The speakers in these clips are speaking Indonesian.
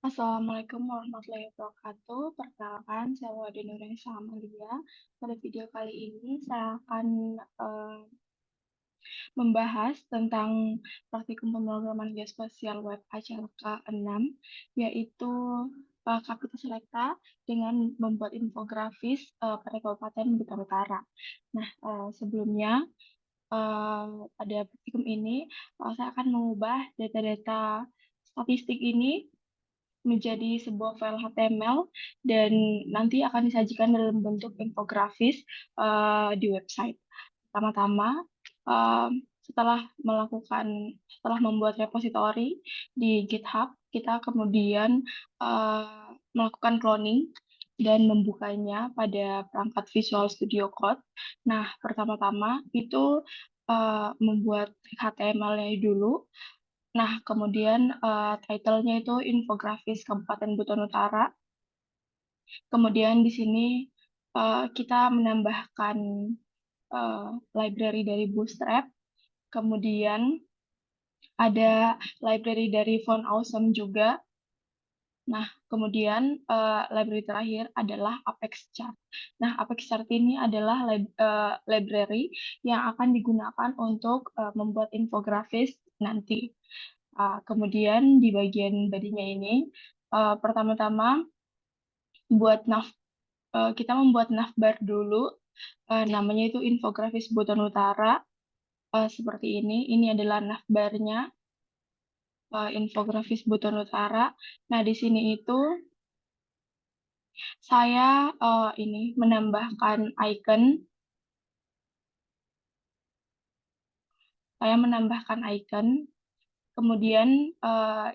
Assalamualaikum warahmatullahi wabarakatuh. Perkenalkan, saya Wadi Nuresa Amalia. Pada video kali ini, saya akan membahas tentang praktikum pemrograman geospasial web acara K6, yaitu Kapita Selecta dengan membuat infografis pada Kabupaten Blitar Utara. Nah, sebelumnya pada praktikum ini, saya akan mengubah data-data statistik ini menjadi sebuah file HTML dan nanti akan disajikan dalam bentuk infografis di website. Pertama-tama, setelah membuat repository di GitHub, kita kemudian melakukan cloning dan membukanya pada perangkat Visual Studio Code. Nah, pertama-tama itu membuat HTML-nya dulu. Nah, kemudian title-nya itu Infografis Kabupaten Buton Utara. Kemudian di sini kita menambahkan library dari Bootstrap. Kemudian ada library dari Font Awesome juga. Nah, kemudian library terakhir adalah Apex Chart. Nah, Apex Chart ini adalah library yang akan digunakan untuk membuat infografis nanti. Kemudian di bagian badinya ini, pertama-tama kita membuat navbar dulu, namanya itu infografis Buton Utara, seperti ini. Ini adalah navbarnya, infografis Buton Utara. Nah, di sini itu saya menambahkan icon. Kemudian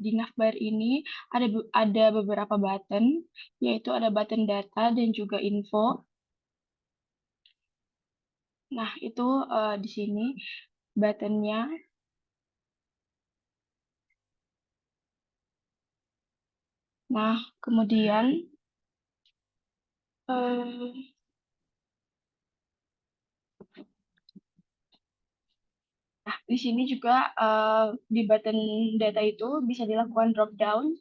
di navbar ini ada beberapa button, yaitu ada button data dan juga info. Nah, itu di sini buttonnya. Nah, kemudian nah, di sini juga di button data itu bisa dilakukan drop down.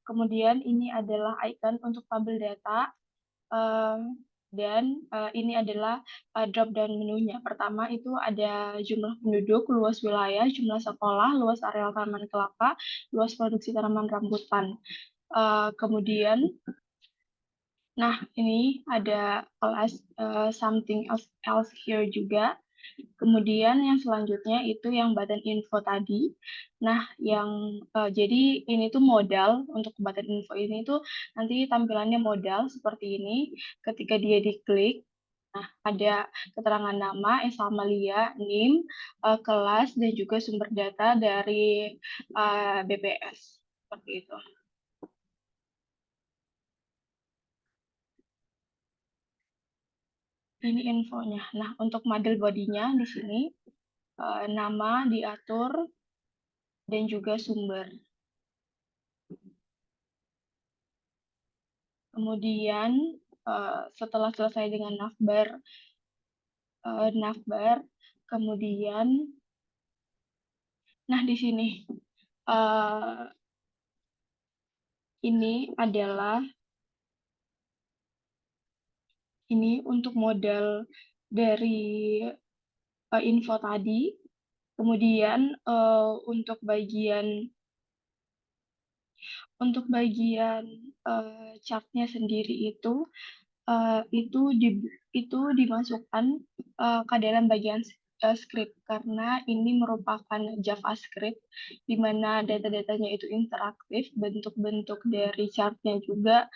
Kemudian ini adalah icon untuk tabel data. Dan ini adalah drop down menunya. Pertama itu ada jumlah penduduk, luas wilayah, jumlah sekolah, luas areal taman kelapa, luas produksi tanaman rambutan. Kemudian, nah ini ada kelas something else here juga. Kemudian yang selanjutnya itu yang button info tadi. Nah, jadi ini tuh modal untuk button info ini tuh nanti tampilannya modal seperti ini. Ketika dia diklik, nah ada keterangan nama, Esa Amalia, NIM, kelas, dan juga sumber data dari BPS. Seperti itu. Ini infonya. Nah, untuk model bodinya di sini nama diatur dan juga sumber. Kemudian setelah selesai dengan navbar, kemudian, nah di sini ini adalah ini untuk modal dari info tadi. Kemudian untuk bagian chartnya sendiri itu dimasukkan ke dalam bagian script karena ini merupakan JavaScript di mana data-datanya itu interaktif, bentuk-bentuk dari chartnya juga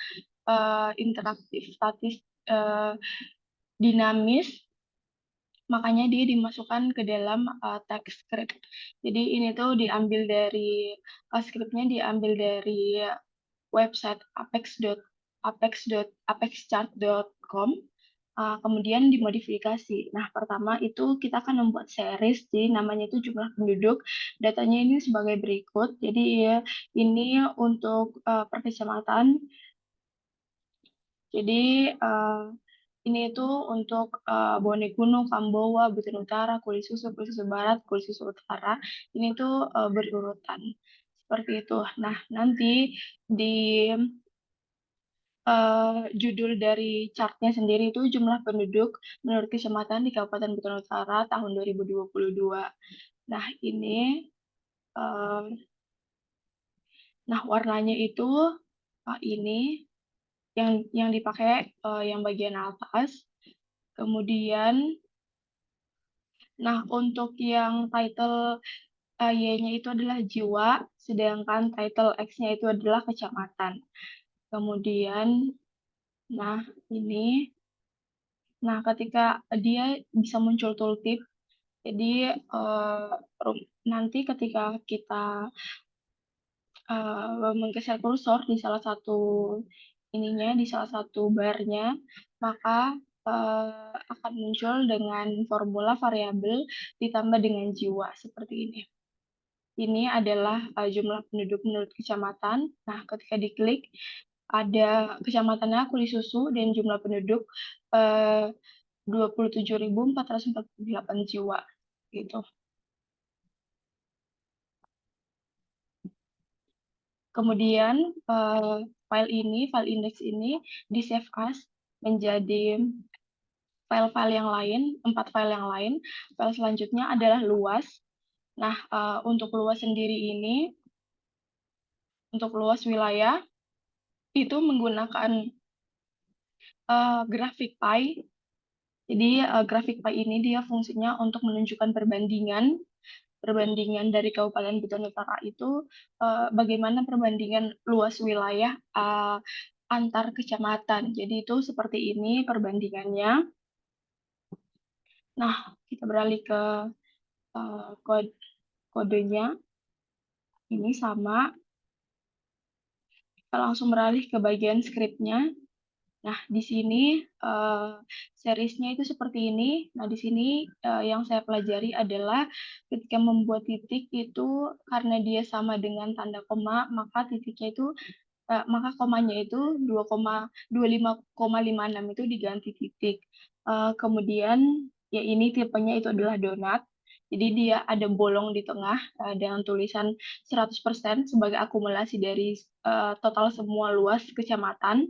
interaktif, statis, dinamis, makanya dia dimasukkan ke dalam text script. Jadi ini tuh diambil dari scriptnya diambil dari website apexchart.com, kemudian dimodifikasi. Nah, pertama itu kita akan membuat series, jadi namanya itu jumlah penduduk. Datanya ini sebagai berikut. Jadi ya, ini untuk per kecamatan. Jadi ini itu untuk Bone Gunung, Kambowa, Buton Utara, Kulisusu, Kulisusu Barat, Kulisusu Utara. Ini tuh berurutan seperti itu. Nah, nanti di judul dari chartnya sendiri itu jumlah penduduk menurut kecamatan di Kabupaten Buton Utara tahun 2022. Nah, ini eh, nah warnanya itu ini yang dipakai yang bagian atas. Kemudian nah untuk yang title Y-nya itu adalah jiwa, sedangkan title X-nya itu adalah kecamatan. Kemudian nah ini ketika dia bisa muncul tooltip, jadi nanti ketika kita menggeser kursor di salah satu di salah satu barnya, maka akan muncul dengan formula variabel ditambah dengan jiwa seperti ini. Ini adalah jumlah penduduk menurut kecamatan. Nah, ketika diklik, ada kecamatannya Kulisusu dan jumlah penduduk 27.448 jiwa gitu. Kemudian file index ini di save as menjadi file-file yang lain, 4 file yang lain. File selanjutnya adalah luas. Nah, untuk luas sendiri ini, untuk luas wilayah itu menggunakan grafik pie. Jadi grafik pie ini dia fungsinya untuk menunjukkan perbandingan dari Kabupaten Buton Utara itu bagaimana perbandingan luas wilayah antar kecamatan. Jadi itu seperti ini perbandingannya. Nah, kita beralih ke kodenya. Ini sama. Kita langsung beralih ke bagian scriptnya. Nah, di sini seriesnya itu seperti ini. Nah, di sini yang saya pelajari adalah ketika membuat titik itu karena dia sama dengan tanda koma, maka titiknya itu maka komanya itu 25,56 itu diganti titik. Kemudian ya ini tipenya itu adalah donat. Jadi dia ada bolong di tengah dengan tulisan 100% sebagai akumulasi dari total semua luas kecamatan.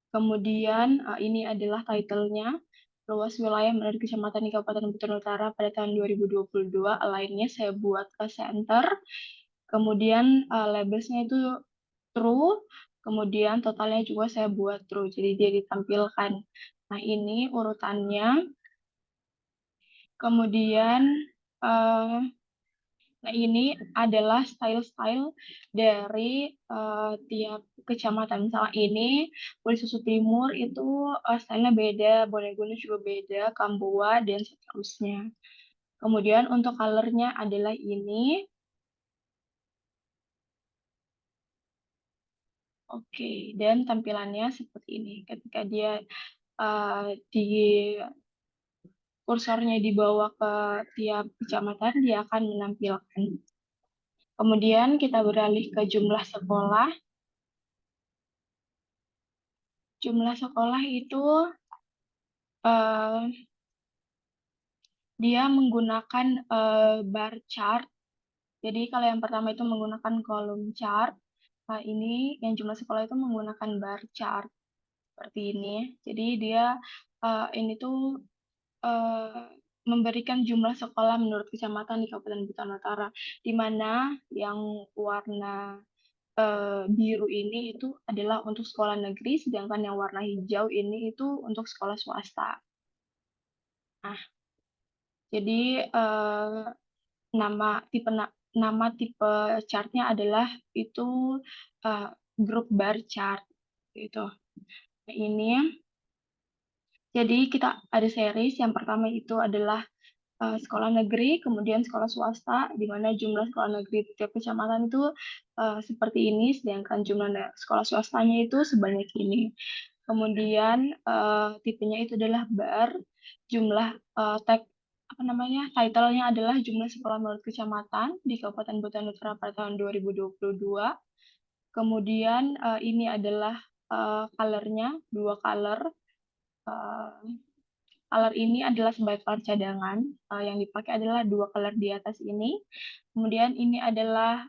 Kemudian ini adalah title-nya, luas wilayah menurut kecamatan di Kabupaten Buton Utara pada tahun 2022. Lainnya saya buat ke center. Kemudian labelsnya itu true. Kemudian totalnya juga saya buat true. Jadi dia ditampilkan. Nah ini urutannya. Kemudian nah, ini adalah style-style dari tiap kecamatan. Misalnya ini, Susu Timur itu stylenya beda, Boneguni juga beda, Kambua, dan seterusnya. Kemudian untuk colornya adalah ini. Oke, dan tampilannya seperti ini. Ketika dia di kursornya dibawa ke tiap kecamatan, dia akan menampilkan. Kemudian kita beralih ke jumlah sekolah. Jumlah sekolah itu dia menggunakan bar chart. Jadi kalau yang pertama itu menggunakan kolom chart. Nah, ini yang jumlah sekolah itu menggunakan bar chart seperti ini. Jadi dia ini tuh memberikan jumlah sekolah menurut kecamatan di Kabupaten Buton Utara, di mana yang warna biru ini itu adalah untuk sekolah negeri, sedangkan yang warna hijau ini itu untuk sekolah swasta. Nah, jadi nama tipe chartnya adalah itu grup bar chart gitu. Nah, ini jadi kita ada series yang pertama itu adalah sekolah negeri, kemudian sekolah swasta, di mana jumlah sekolah negeri di tiap kecamatan itu seperti ini, sedangkan jumlah sekolah swastanya itu sebanyak ini. Kemudian tipenya itu adalah bar, jumlah tag apa namanya title-nya adalah jumlah sekolah menurut kecamatan di Kabupaten Buton Utara pada tahun 2022. Kemudian ini adalah color-nya, 2 color. color ini adalah sebagai color cadangan. Yang dipakai adalah 2 color di atas ini. Kemudian ini adalah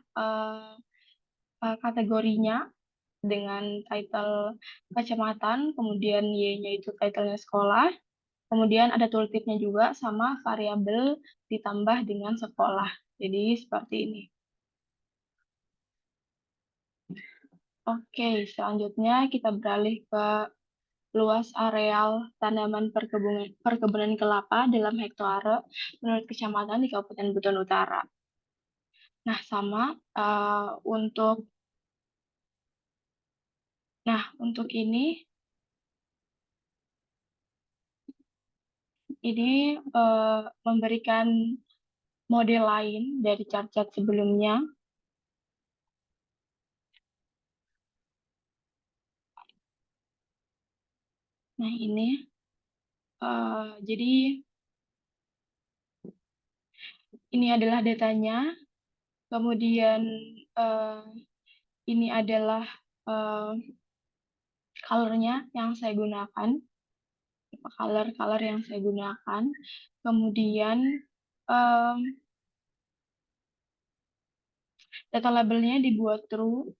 kategorinya dengan title kecamatan, kemudian Y-nya itu titlenya sekolah, kemudian ada tooltipnya juga sama variabel ditambah dengan sekolah. Jadi seperti ini. Oke, selanjutnya kita beralih ke luas areal tanaman perkebunan kelapa dalam hektare menurut kecamatan di Kabupaten Buton Utara. Nah, sama untuk ini memberikan model lain dari chart-chart sebelumnya. Nah, ini jadi ini adalah datanya. Kemudian ini adalah color-nya yang saya gunakan. Color yang saya gunakan. Kemudian data labelnya dibuat true.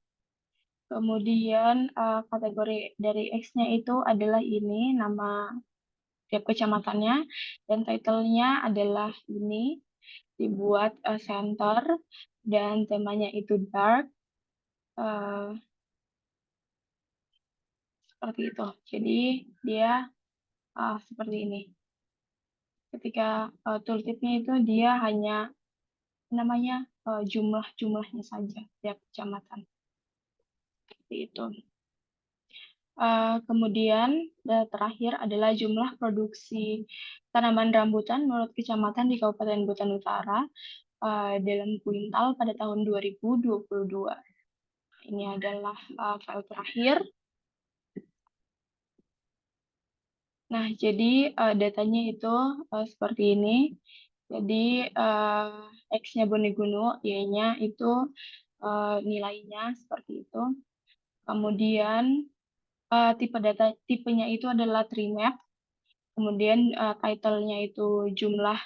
Kemudian kategori dari X-nya itu adalah ini, nama tiap kecamatannya, dan title-nya adalah ini, dibuat center, dan temanya itu dark, seperti itu. Jadi dia seperti ini. Ketika tooltipnya itu dia hanya namanya jumlah-jumlahnya saja tiap kecamatan. Seperti itu. Kemudian terakhir adalah jumlah produksi tanaman rambutan menurut kecamatan di Kabupaten Buton Utara dalam kuintal pada tahun 2022. Ini adalah file terakhir. Nah, jadi datanya itu seperti ini. Jadi X-nya Bonegunu, Y-nya itu nilainya seperti itu. Kemudian tipenya itu adalah tree map. Kemudian title-nya itu jumlah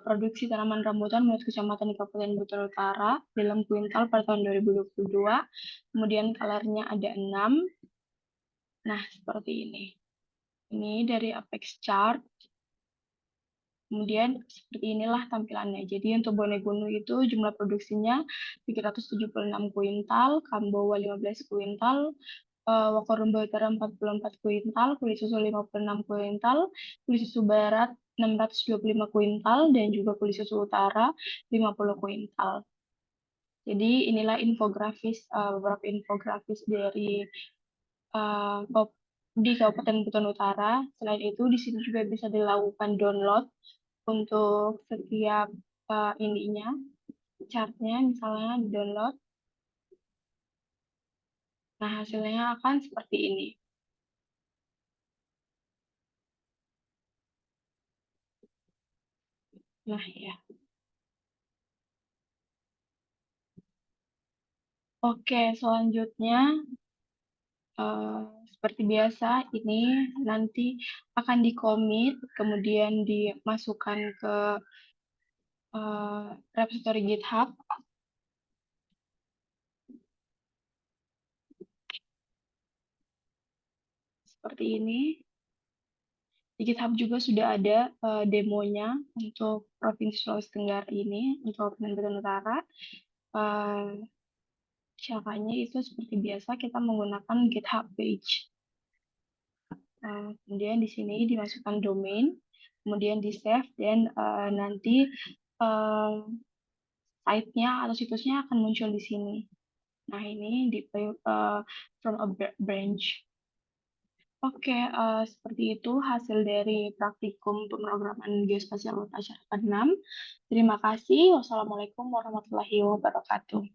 produksi tanaman rambutan menurut kecamatan di Kabupaten Buton Utara dalam kuintal pada tahun 2022. Kemudian color-nya ada 6. Nah, seperti ini. Ini dari Apex Chart. Kemudian seperti inilah tampilannya. Jadi untuk Bonegunu itu jumlah produksinya 376 kuintal, Kambowa 15 kuintal, Wakorumbo Utara 44 kuintal, Kulit Susu 56 kuintal, Kulit Susu Barat 625 kuintal, dan juga Kulit Susu Utara 50 kuintal. Jadi inilah infografis, beberapa infografis dari di Kabupaten Buton Utara. Selain itu, di sini juga bisa dilakukan download untuk setiap ininya, chartnya misalnya di download. Nah, hasilnya akan seperti ini. Nah, ya. Oke, selanjutnya seperti biasa ini nanti akan dikomit, kemudian dimasukkan ke repository GitHub. Seperti ini. Di GitHub juga sudah ada demonya untuk Provinsi Sulawesi Tenggara ini, untuk Kabupaten Buton Utara. Caranya itu seperti biasa kita menggunakan GitHub page. Kemudian di sini dimasukkan domain, kemudian di save, dan nanti site-nya atau situsnya akan muncul di sini. Nah, ini di from a branch. Oke, seperti itu hasil dari praktikum pemrograman geospasial masyarakat 6. Terima kasih. Wassalamualaikum warahmatullahi wabarakatuh.